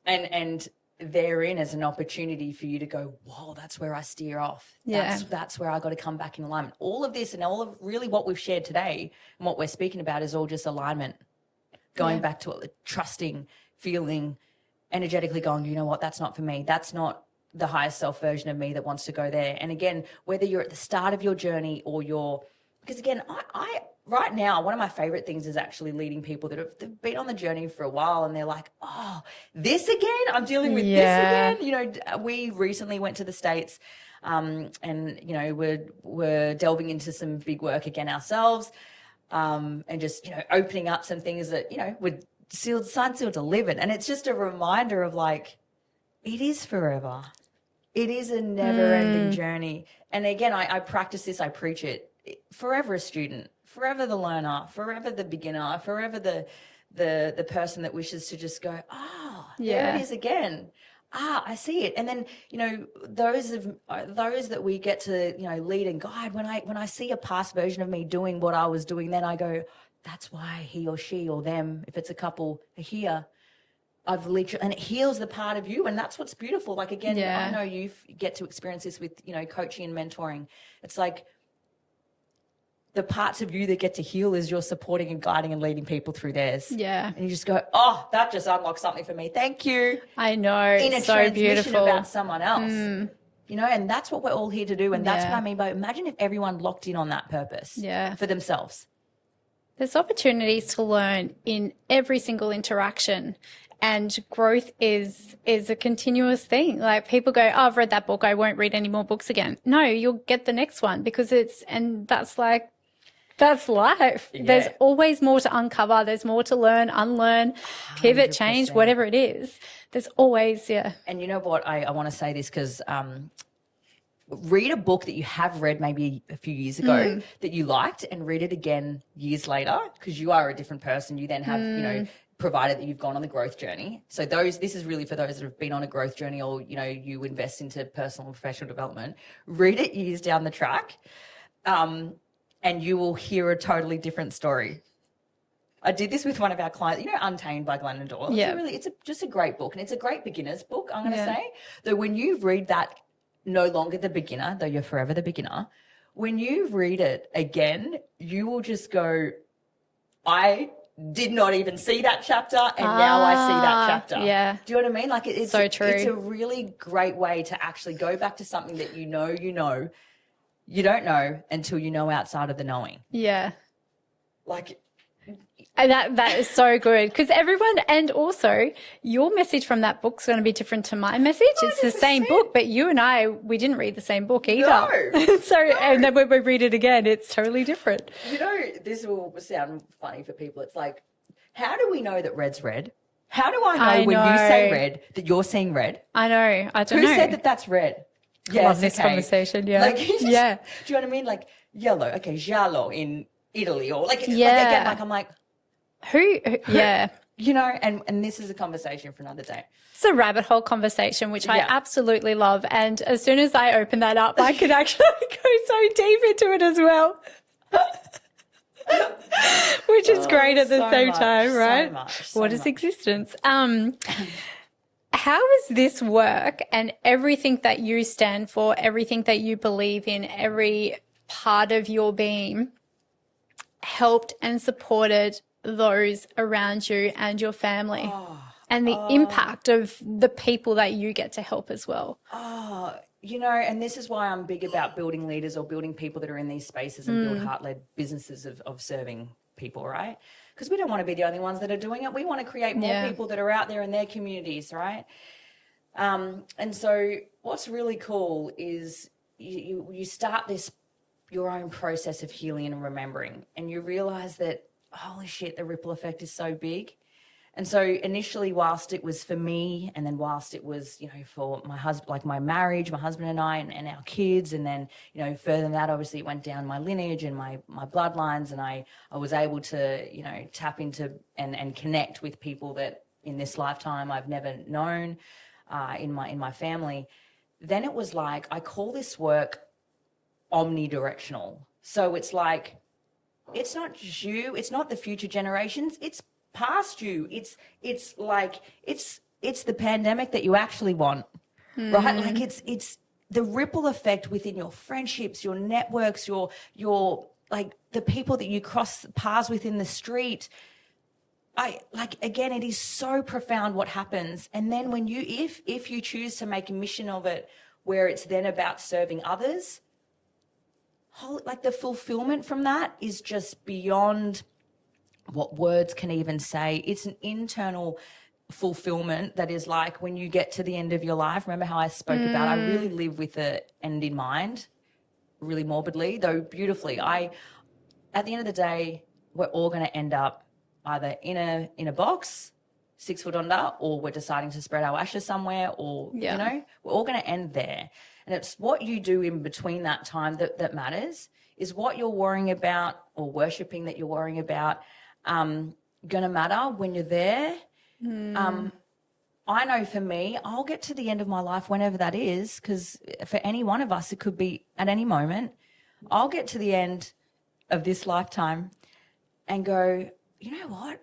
And therein is an opportunity for you to go, whoa, that's where I steer off. That's where I got to come back in alignment. All of this and all of really what we've shared today and what we're speaking about is all just alignment. Going back to it, trusting, feeling, energetically going, you know what, that's not for me. That's not the highest self version of me that wants to go there. And again, whether you're at the start of your journey or because again, I right now, one of my favorite things is actually leading people that have been on the journey for a while, and they're like, oh, this again? I'm dealing with this again? We recently went to the States, and, we're delving into some big work again ourselves, and just, opening up some things that, we're signed, sealed, delivered. And it's just a reminder of like, it is forever. It is a never-ending journey. And again, I practice this, I preach it. Forever a student, forever the learner, forever the beginner, forever the person that wishes to just go, there it is again. I see it. And then, those that we get to, lead and guide, when I see a past version of me doing what I was doing, then I go, that's why he or she or them, if it's a couple, are here. I've literally, and it heals the part of you. And that's what's beautiful. Like, again, I know you get to experience this with, coaching and mentoring. It's like, the parts of you that get to heal is you're supporting and guiding and leading people through theirs. Yeah. And you just go, oh, that just unlocked something for me. Thank you. I know. In a so transmission beautiful about someone else. And that's what we're all here to do. And that's what I mean by, imagine if everyone locked in on that purpose for themselves. There's opportunities to learn in every single interaction. And growth is a continuous thing. Like, people go, oh, I've read that book, I won't read any more books again. No, you'll get the next one, because that's life. Yeah. There's always more to uncover. There's more to learn, unlearn, pivot, 100%. Change, whatever it is. There's always, And you know what? I want to say this because read a book that you have read maybe a few years ago that you liked, and read it again years later, because you are a different person. You then have, provided that you've gone on the growth journey. So this is really for those that have been on a growth journey, or, you invest into personal and professional development. Read it years down the track. And you will hear a totally different story. I did this with one of our clients, Untamed by Glennon Doyle. It's just a great book, and it's a great beginner's book, I'm going to say. Though when you read that, no longer the beginner, though you're forever the beginner, when you read it again, you will just go, I did not even see that chapter, and now I see that chapter. Yeah. Do you know what I mean? Like, it's so true. It's a really great way to actually go back to something that you don't know until you know outside of the knowing. Yeah. Like, and that is so good, because everyone, and also your message from that book's going to be different to my message. 100%. It's the same book, but you and I, we didn't read the same book either. No. And then when we read it again, it's totally different. This will sound funny for people. It's like, how do we know that red's red? How do I know when you say red that you're seeing red? I know. I don't know. Who said that that's red? Yes, love this conversation. Yeah. Like, do you know what I mean? Like, yellow. Okay, giallo in Italy, or again, I'm like, who yeah. And this is a conversation for another day. It's a rabbit hole conversation, which I absolutely love. And as soon as I open that up, I could actually go so deep into it as well. Which is great at the same time, right? What is existence? How has this work and everything that you stand for, everything that you believe in, every part of your being helped and supported those around you and your family, and the impact of the people that you get to help as well? And this is why I'm big about building leaders, or building people that are in these spaces, and build heart-led businesses of serving people, right? Because we don't want to be the only ones that are doing it. We want to create more people that are out there in their communities, right? And so what's really cool is you start your own process of healing and remembering, and you realize that, holy shit, the ripple effect is so big. And so initially, whilst it was for me, and then whilst it was, for my husband, like my marriage, my husband and I, and our kids, and then, further than that, obviously it went down my lineage and my bloodlines, and I was able to, tap into and connect with people that in this lifetime I've never known in my family. Then it was like, I call this work omnidirectional. So it's like, it's not just you, it's not the future generations, it's past you. It's like, it's the pandemic that you actually want, right? Like it's the ripple effect within your friendships, your networks, your like the people that you cross paths with in the street. Again, it is so profound what happens. And then when if you choose to make a mission of it, where it's then about serving others, like the fulfillment from that is just beyond what words can even say. It's an internal fulfillment that is like when you get to the end of your life. Remember how I spoke about, I really live with the end in mind, really morbidly, though beautifully. At the end of the day, we're all going to end up either in a box 6 foot under, or we're deciding to spread our ashes somewhere, or, we're all going to end there. And it's what you do in between that time that matters. Is what you're worrying about or worshipping that you're worrying about going to matter when you're there? I know for me, I'll get to the end of my life whenever that is, because for any one of us, it could be at any moment. I'll get to the end of this lifetime and go, you know what?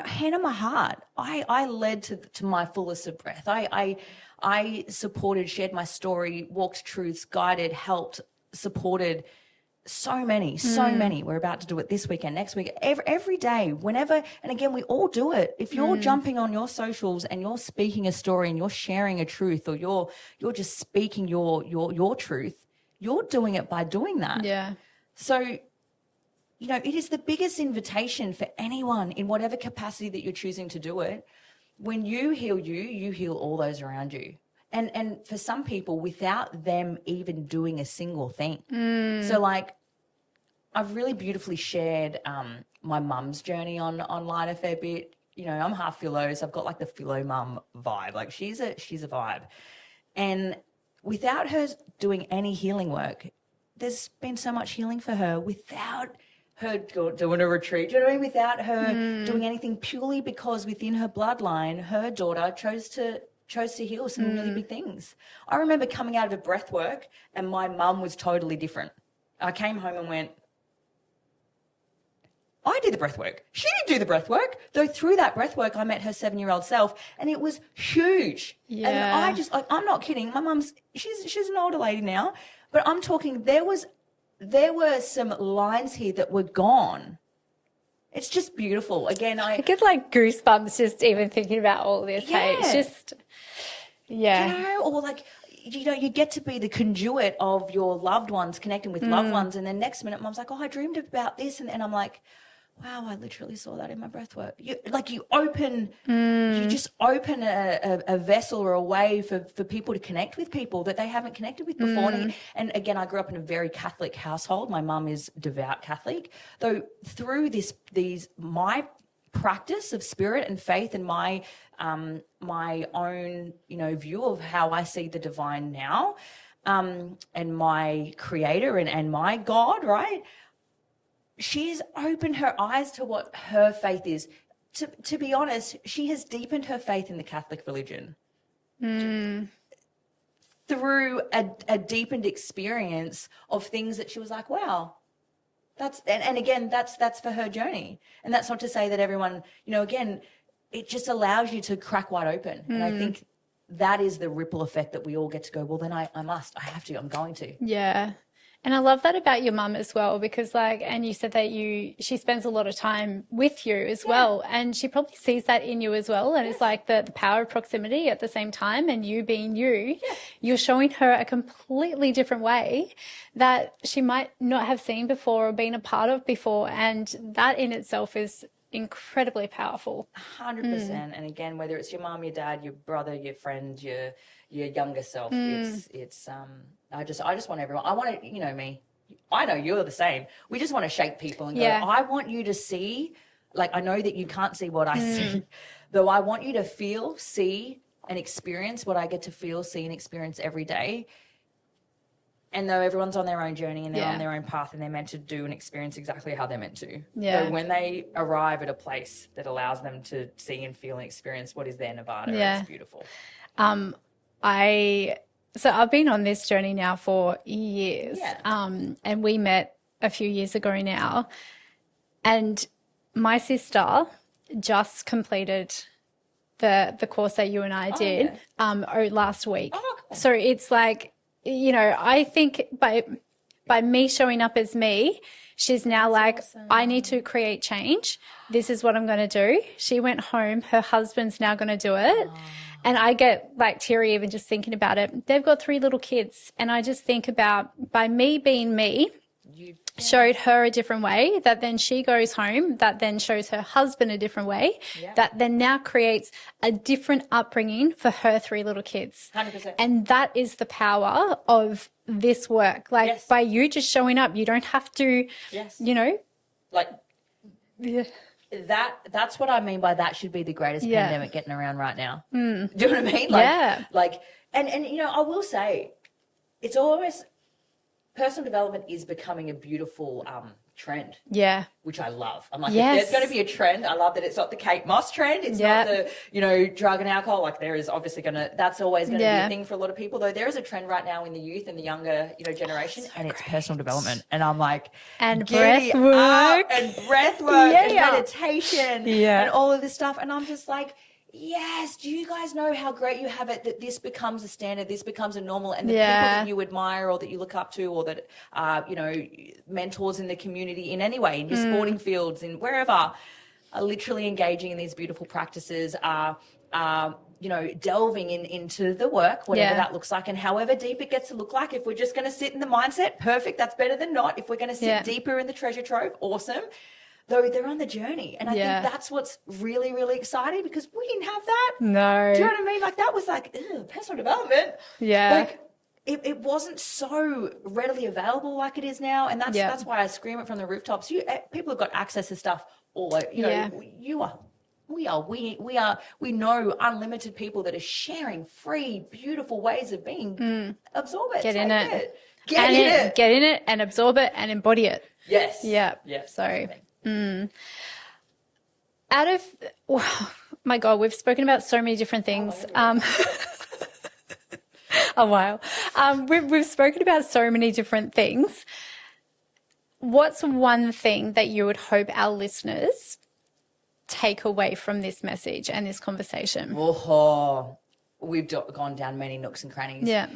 Hand on my heart, I led to my fullest of breath. I supported, shared my story, walked truths, guided, helped, supported so many. We're about to do it this weekend, next week, every day, whenever. And again, we all do it. If you're jumping on your socials and you're speaking a story and you're sharing a truth, or you're just speaking your truth, you're doing it by doing that. Yeah. So, it is the biggest invitation for anyone in whatever capacity that you're choosing to do it. When you heal you heal all those around you. And for some people, without them even doing a single thing. So like, I've really beautifully shared my mum's journey online a fair bit. I'm half philo, so I've got like the philo mum vibe. Like she's a vibe. And without her doing any healing work, there's been so much healing for her without her doing a retreat, without her doing anything, purely because within her bloodline, her daughter chose to heal some really big things. I remember coming out of a breath work and my mum was totally different. I came home and went, I did the breath work. She didn't do the breath work. Though through that breath work, I met her 7-year-old self, and it was huge. Yeah. And I just, I'm not kidding. My mum's, she's an older lady now, but I'm talking, there were some lines here that were gone. It's just beautiful. Again, I get like goosebumps just even thinking about all this. Yeah. Hey, it's just, or like, you get to be the conduit of your loved ones, connecting with loved ones, and then next minute, mum's like, oh, I dreamed about this, and I'm like, wow, I literally saw that in my breath work. You just open a vessel or a way for people to connect with people that they haven't connected with before. And again, I grew up in a very Catholic household. My mum is devout Catholic. Though through my practice of spirit and faith and my own, view of how I see the divine now, and my creator and my God, right? She's opened her eyes to what her faith is. To be honest, she has deepened her faith in the Catholic religion through a deepened experience of things that she was like, wow, and again, that's for her journey. And that's not to say that everyone, again, it just allows you to crack wide open. And I think that is the ripple effect that we all get to go, well, then I have to, I'm going to. Yeah. And I love that about your mum as well, because like, and you said that she spends a lot of time with you as well. And she probably sees that in you as well. And it's like the power of proximity at the same time, and you being you, you're showing her a completely different way that she might not have seen before or been a part of before. And that in itself is incredibly powerful. 100%. And again, whether it's your mom, your dad, your brother, your friend, your younger self, it's I just want everyone. I want to, you know me. I know you're the same. We just want to shake people and go, I want you to see, like, I know that you can't see what I see, though I want you to feel, see, and experience what I get to feel, see, and experience every day. And though everyone's on their own journey and they're on their own path and they're meant to do and experience exactly how they're meant to. Yeah. Though when they arrive at a place that allows them to see and feel and experience what is their Nirvana, it's beautiful. So I've been on this journey now for years. And we met a few years ago now. And my sister just completed the course that you and I did last week. Oh, cool. So it's like, you know, I think by me showing up as me, she's now like, I need to create change. This is what I'm going to do. She went home. Her husband's now going to do it. And I get like teary even just thinking about it. They've got 3 little kids. And I just think about, by me being me, showed her a different way, that then she goes home, that then shows her husband a different way, that then now creates a different upbringing for her 3 little kids. 100%. And that is the power of this work. Like by you just showing up, you don't have to, you know. Like, that's what I mean by that should be the greatest pandemic getting around right now. Do you know what I mean? Like, and you know, I will say, it's almost, personal development is becoming a beautiful trend. Yeah. Which I love. I'm like, if there's going to be a trend, I love that it's not the Kate Moss trend. It's not the, you know, drug and alcohol. Like there is obviously that's always going to be a thing for a lot of people, though there is a trend right now in the youth and the younger, you know, generation, and it's personal development. And I'm like, and breath work. And meditation and all of this stuff. And I'm just like, yes, do you guys know how great you have it that this becomes a standard, this becomes a normal, and the people that you admire or that you look up to or that are, you know, mentors in the community in any way, in your sporting fields, in wherever, are literally engaging in these beautiful practices, are you know, delving into the work, whatever that looks like, and however deep it gets to look like. If we're just going to sit in the mindset, perfect, that's better than not. If we're going to sit deeper in the treasure trove, awesome. Though they're on the journey. And I think that's what's really, really exciting, because we didn't have that. No. Do you know what I mean? Like that was like, personal development. Yeah. Like it wasn't so readily available like it is now. And that's why I scream it from the rooftops. People have got access to stuff all over. You know, we know unlimited people that are sharing free, beautiful ways of being. Absorb it. Get in it. Get in it and absorb it and embody it. Yes. Yeah. Yes. So out of, oh my God, we've spoken about so many different things. A while. We've spoken about so many different things. What's one thing that you would hope our listeners take away from this message and this conversation? Oh, we've gone down many nooks and crannies. Yeah.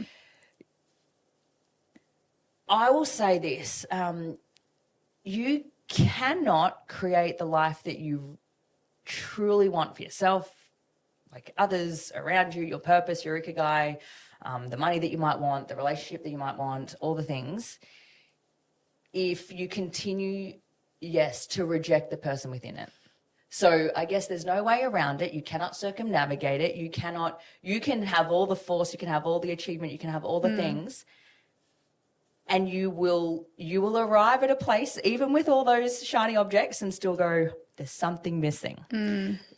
I will say this. You cannot create the life that you truly want for yourself, like others around you, your purpose, your ikigai, the money that you might want, the relationship that you might want, all the things, if you continue, to reject the person within it. So I guess there's no way around it. You cannot circumnavigate it. You can have all the force, you can have all the achievement, you can have all the things, and you will arrive at a place, even with all those shiny objects, and still go, there's something missing.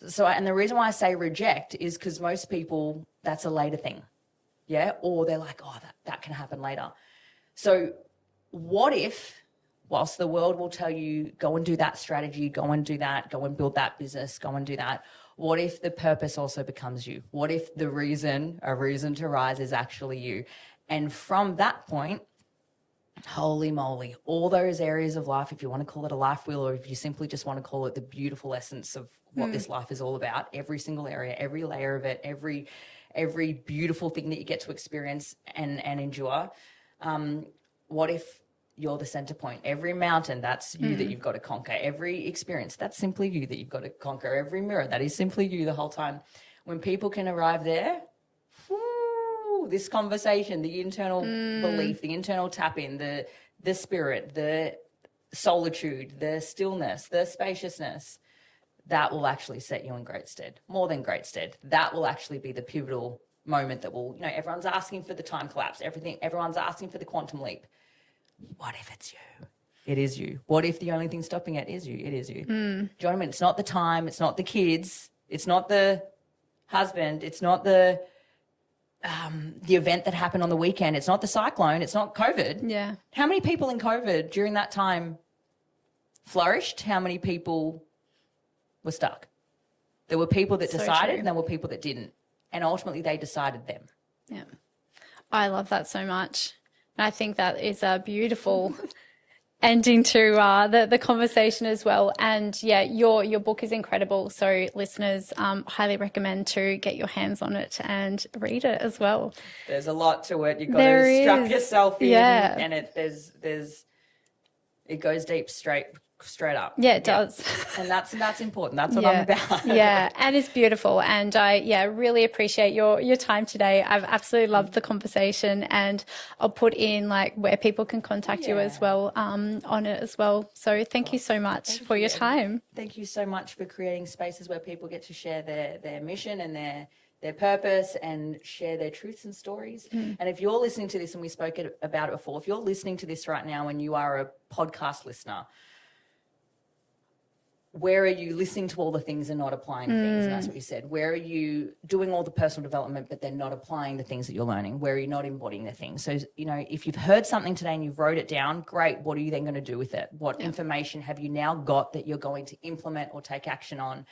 So, and the reason why I say reject is because most people, that's a later thing. Yeah. Or they're like, oh, that can happen later. So what if, whilst the world will tell you, go and do that strategy, go and do that, go and build that business, go and do that, what if the purpose also becomes you? What if a reason to rise is actually you? And from that point, holy moly, all those areas of life, if you want to call it a life wheel, or if you simply just want to call it the beautiful essence of what this life is all about, every single area, every layer of it, every beautiful thing that you get to experience and endure, what if you're the center point. Every mountain, that's you that you've got to conquer. Every experience, that's simply you that you've got to conquer. Every mirror, that is simply you the whole time. When people can arrive there, whoo, this conversation, the internal belief, the internal tap in, the spirit, the solitude, the stillness, the spaciousness, that will actually set you in great stead, more than great stead. That will actually be the pivotal moment that will, everyone's asking for the time collapse, everyone's asking for the quantum leap. What if it's you? It is you. What if the only thing stopping it is you? It is you. Do you know what I mean? It's not the time. It's not the kids. It's not the husband. It's not the event that happened on the weekend. It's not the cyclone. It's not COVID. Yeah. How many people in COVID during that time flourished? How many people were stuck? There were people that decided and there were people that didn't. And ultimately they decided them. Yeah. I love that so much. And I think that is a beautiful ending to the conversation as well. And yeah, your book is incredible. So listeners, highly recommend to get your hands on it and read it as well. There's a lot to it. You've got to strap yourself in, and it goes deep straight up. Yeah, it does. And that's important. That's what I'm about. Yeah, and it's beautiful. And I really appreciate your time today. I've absolutely loved the conversation, and I'll put in where people can contact you as well on it as well. So thank you so much for your time. Thank you so much for creating spaces where people get to share their mission and their purpose and share their truths and stories. And if you're listening to this, and we spoke about it before, if you're listening to this right now and you are a podcast listener, where are you listening to all the things and not applying things? And that's what you said. Where are you doing all the personal development but then not applying the things that you're learning? Where are you not embodying the things? So, if you've heard something today and you've wrote it down, great. What are you then going to do with it? What information have you now got that you're going to implement or take action on?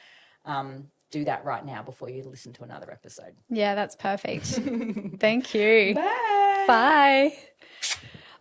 Do that right now before you listen to another episode. Yeah, that's perfect. Thank you. Bye. Bye.